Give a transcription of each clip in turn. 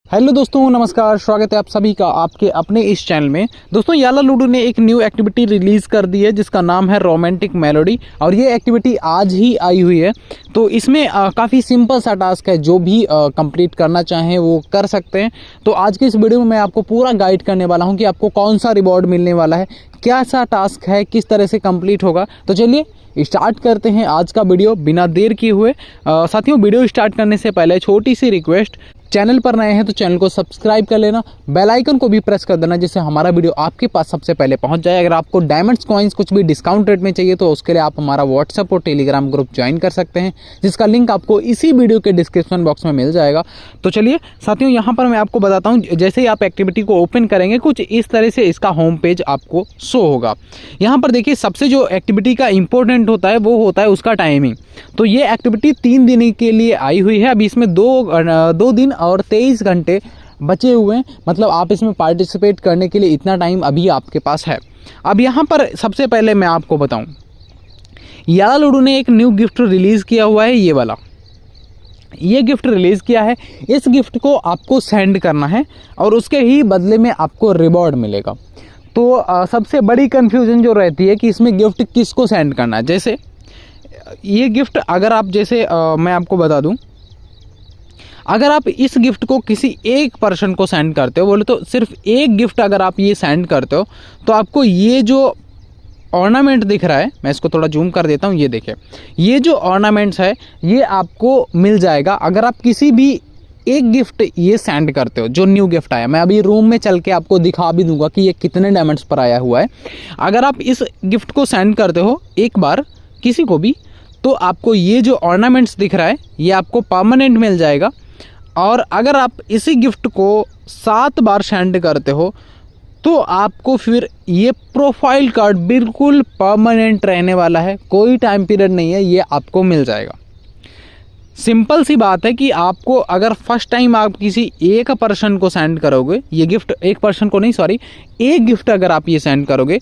Hello दोस्तों, नमस्कार। स्वागत है आप सभी का आपके अपने इस चैनल में। दोस्तों, याला लूडो ने एक न्यू एक्टिविटी रिलीज़ कर दी है जिसका नाम है रोमांटिक मेलोडी, और ये एक्टिविटी आज ही आई हुई है। तो इसमें काफ़ी सिंपल सा टास्क है, जो भी कंप्लीट करना चाहें वो कर सकते हैं। तो आज के इस वीडियो में मैं आपको पूरा गाइड करने वाला हूँ कि आपको कौन सा रिवॉर्ड मिलने वाला है, क्या सा टास्क है, किस तरह से कंप्लीट होगा। तो चलिए स्टार्ट करते हैं आज का वीडियो बिना देर किए हुए। साथियों, वीडियो स्टार्ट करने से पहले छोटी सी रिक्वेस्ट, चैनल पर नए हैं तो चैनल को सब्सक्राइब कर लेना, बेल आइकन को भी प्रेस कर देना जिससे हमारा वीडियो आपके पास सबसे पहले पहुंच जाए। अगर आपको डायमंड्स कॉइन्स कुछ भी डिस्काउंट रेट में चाहिए तो उसके लिए आप हमारा व्हाट्सएप और टेलीग्राम ग्रुप ज्वाइन कर सकते हैं, जिसका लिंक आपको इसी वीडियो के डिस्क्रिप्शन बॉक्स में मिल जाएगा। तो चलिए साथियों, यहाँ पर मैं आपको बताता हूँ, जैसे ही आप एक्टिविटी को ओपन करेंगे कुछ इस तरह से इसका होम पेज आपको शो होगा। यहाँ पर देखिए, सबसे जो एक्टिविटी का इंपॉर्टेंट होता है वो होता है उसका टाइमिंग। तो ये एक्टिविटी 3 दिन के लिए आई हुई है। अभी इसमें दो दिन और 23 घंटे बचे हुए हैं, मतलब आप इसमें पार्टिसिपेट करने के लिए इतना टाइम अभी आपके पास है। अब यहाँ पर सबसे पहले मैं आपको बताऊं, याला लूडो ने एक न्यू गिफ्ट रिलीज़ किया हुआ है। ये वाला ये गिफ्ट रिलीज़ किया है। इस गिफ्ट को आपको सेंड करना है और उसके ही बदले में आपको रिवॉर्ड मिलेगा। तो सबसे बड़ी कन्फ्यूजन जो रहती है कि इसमें गिफ्ट किसको सेंड करना है। जैसे ये गिफ्ट अगर आप मैं आपको बता दूं, अगर आप इस गिफ्ट को किसी एक पर्सन को सेंड करते हो, बोले तो सिर्फ एक गिफ्ट अगर आप ये सेंड करते हो तो आपको ये जो ऑर्नामेंट दिख रहा है, मैं इसको थोड़ा जूम कर देता हूँ, ये देखिए, ये जो ऑर्नामेंट्स है ये आपको मिल जाएगा अगर आप किसी भी एक गिफ्ट ये सेंड करते हो जो न्यू गिफ्ट आया। मैं अभी रूम में चल के आपको दिखा भी दूंगा कि ये कितने डायमंड्स पर आया हुआ है। अगर आप इस गिफ्ट को सेंड करते हो एक बार किसी को भी, तो आपको ये जो ऑर्नामेंट्स दिख रहा है ये आपको परमानेंट मिल जाएगा। और अगर आप इसी गिफ्ट को 7 बार सेंड करते हो तो आपको फिर ये प्रोफाइल कार्ड बिल्कुल परमानेंट रहने वाला है, कोई टाइम पीरियड नहीं है, ये आपको मिल जाएगा। सिंपल सी बात है कि आपको अगर फर्स्ट टाइम आप किसी एक पर्सन को सेंड करोगे ये गिफ्ट, एक पर्सन को नहीं सॉरी, एक गिफ्ट अगर आप ये सेंड करोगे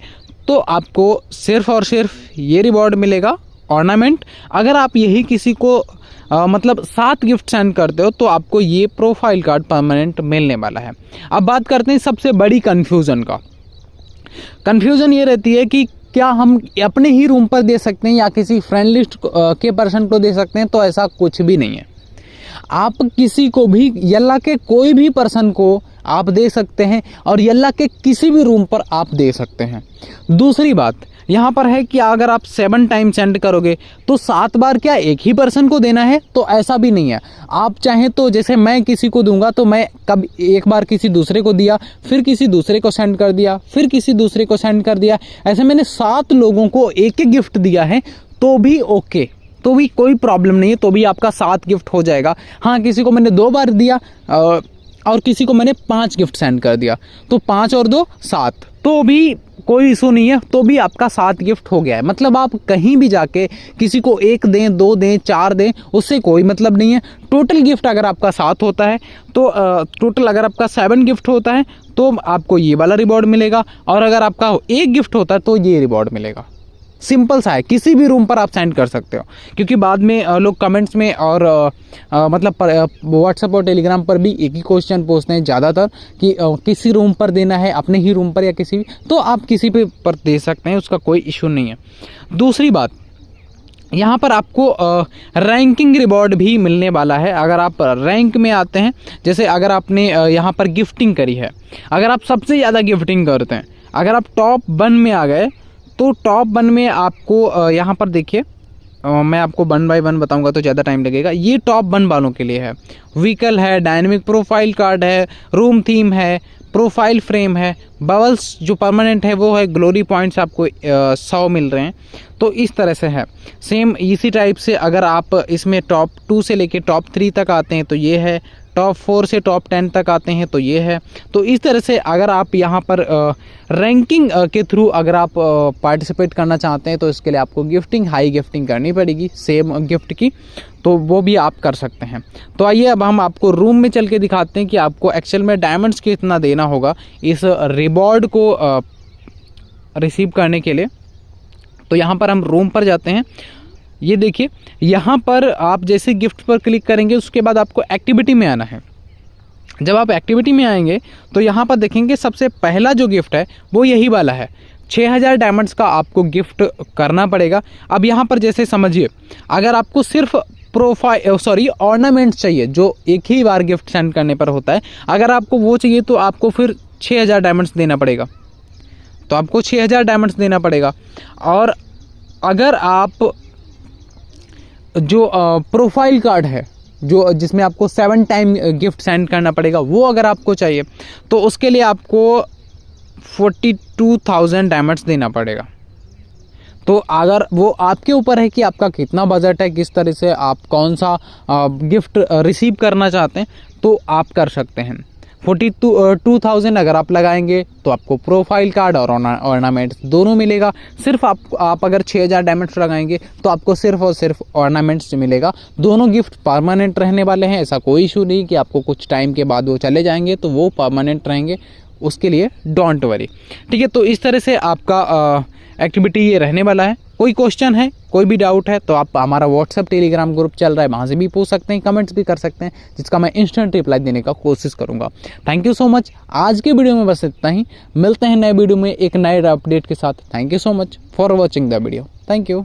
तो आपको सिर्फ और सिर्फ ये रिवॉर्ड मिलेगा, ऑर्नामेंट। अगर आप यही किसी को मतलब 7 गिफ्ट सेंड करते हो तो आपको ये प्रोफाइल कार्ड परमानेंट मिलने वाला है। अब बात करते हैं सबसे बड़ी कन्फ्यूज़न का। कन्फ्यूज़न ये रहती है कि क्या हम अपने ही रूम पर दे सकते हैं या किसी फ्रेंड लिस्ट के पर्सन को दे सकते हैं। तो ऐसा कुछ भी नहीं है, आप किसी को भी, यल्ला के कोई भी पर्सन को आप दे सकते हैं और यल्ला के किसी भी रूम पर आप दे सकते हैं। दूसरी बात यहाँ पर है कि अगर आप 7 टाइम सेंड करोगे तो 7 बार क्या एक ही पर्सन को देना है, तो ऐसा भी नहीं है। आप चाहें तो जैसे मैं किसी को दूंगा तो मैं कब एक बार किसी दूसरे को दिया, फिर किसी दूसरे को सेंड कर दिया, फिर किसी दूसरे को सेंड कर दिया, ऐसे मैंने 7 लोगों को एक एक गिफ्ट दिया है तो भी ओके, तो भी कोई प्रॉब्लम नहीं है, तो भी आपका 7 गिफ्ट हो जाएगा। हाँ, किसी को मैंने 2 बार दिया और किसी को मैंने 5 गिफ्ट सेंड कर दिया तो 5 और 2 7, तो भी कोई इशू नहीं है, तो भी आपका 7 गिफ्ट हो गया है। मतलब आप कहीं भी जाके किसी को 1 दें, 2 दें, 4 दें, उससे कोई मतलब नहीं है। टोटल गिफ्ट अगर आपका 7 होता है तो टोटल अगर आपका 7 गिफ्ट होता है तो आपको ये वाला रिवॉर्ड मिलेगा, और अगर आपका 1 गिफ्ट होता है तो ये रिवॉर्ड मिलेगा। सिंपल सा है, किसी भी रूम पर आप सेंड कर सकते हो। क्योंकि बाद में लोग कमेंट्स में और मतलब व्हाट्सएप और टेलीग्राम पर भी एक ही क्वेश्चन पूछते हैं ज़्यादातर कि किसी रूम पर देना है, अपने ही रूम पर या किसी भी, तो आप किसी पे पर दे सकते हैं, उसका कोई इशू नहीं है। दूसरी बात, यहाँ पर आपको रैंकिंग रिवॉर्ड भी मिलने वाला है। अगर आप रैंक में आते हैं, जैसे अगर आपने यहाँ पर गिफ्टिंग करी है, अगर आप सबसे ज़्यादा गिफ्टिंग करते हैं, अगर आप टॉप 1 में आ गए तो टॉप 1 में आपको यहाँ पर देखिए, मैं आपको 1 बाय 1 बताऊंगा तो ज़्यादा टाइम लगेगा। ये टॉप 1 वालों के लिए है। व्हीकल है, डायनेमिक प्रोफाइल कार्ड है, रूम थीम है, प्रोफाइल फ्रेम है, बबल्स जो परमानेंट है वो है, ग्लोरी पॉइंट्स आपको 100 मिल रहे हैं। तो इस तरह से है। सेम इसी टाइप से अगर आप इसमें टॉप 2 से लेके टॉप 3 तक आते हैं तो ये है, टॉप 4 से टॉप 10 तक आते हैं तो ये है। तो इस तरह से अगर आप यहाँ पर रैंकिंग के थ्रू अगर आप पार्टिसिपेट करना चाहते हैं तो इसके लिए आपको गिफ्टिंग, हाई गिफ्टिंग करनी पड़ेगी सेम गिफ्ट की, तो वो भी आप कर सकते हैं। तो आइए अब हम आपको रूम में चल के दिखाते हैं कि आपको एक्चुअल में डायमंड्स कितना देना होगा इस रिवॉर्ड को रिसीव करने के लिए। तो यहाँ पर हम रूम पर जाते हैं। ये देखिए, यहाँ पर आप जैसे गिफ्ट पर क्लिक करेंगे उसके बाद आपको एक्टिविटी में आना है। जब आप एक्टिविटी में आएंगे तो यहाँ पर देखेंगे सबसे पहला जो गिफ्ट है वो यही वाला है। 6000 डायमंड्स का आपको गिफ्ट करना पड़ेगा। अब यहाँ पर जैसे समझिए, अगर आपको सिर्फ ऑर्नामेंट्स चाहिए जो एक ही बार गिफ्ट सेंड करने पर होता है, अगर आपको वो चाहिए तो आपको फिर 6000 डायमंड्स देना पड़ेगा। तो आपको 6000 डायमंड्स देना पड़ेगा। और अगर आप जो प्रोफाइल कार्ड है जो जिसमें आपको 7 टाइम गिफ्ट सेंड करना पड़ेगा, वो अगर आपको चाहिए तो उसके लिए आपको 42,000 डायमंड्स देना पड़ेगा। तो अगर वो आपके ऊपर है कि आपका कितना बजट है, किस तरह से आप कौन सा गिफ्ट रिसीव करना चाहते हैं, तो आप कर सकते हैं। 42,000 अगर आप लगाएंगे तो आपको प्रोफाइल कार्ड और ऑर्नामेंट्स दोनों मिलेगा। सिर्फ आप अगर 6000 डायमंड्स लगाएंगे तो आपको सिर्फ और सिर्फ ऑर्नामेंट्स मिलेगा। दोनों गिफ्ट परमानेंट रहने वाले हैं, ऐसा कोई इशू नहीं कि आपको कुछ टाइम के बाद वो चले जाएंगे, तो वो परमानेंट रहेंगे, उसके लिए डोंट वरी। ठीक है, तो इस तरह से आपका एक्टिविटी ये रहने वाला है। कोई क्वेश्चन है, कोई भी डाउट है तो आप हमारा व्हाट्सएप टेलीग्राम ग्रुप चल रहा है, वहाँ से भी पूछ सकते हैं, कमेंट्स भी कर सकते हैं, जिसका मैं इंस्टेंट रिप्लाई देने का कोशिश करूँगा। Thank you so much. आज के वीडियो में बस इतना ही, मिलते हैं नए वीडियो में एक नए अपडेट के साथ। Thank you so much for watching the video. Thank you.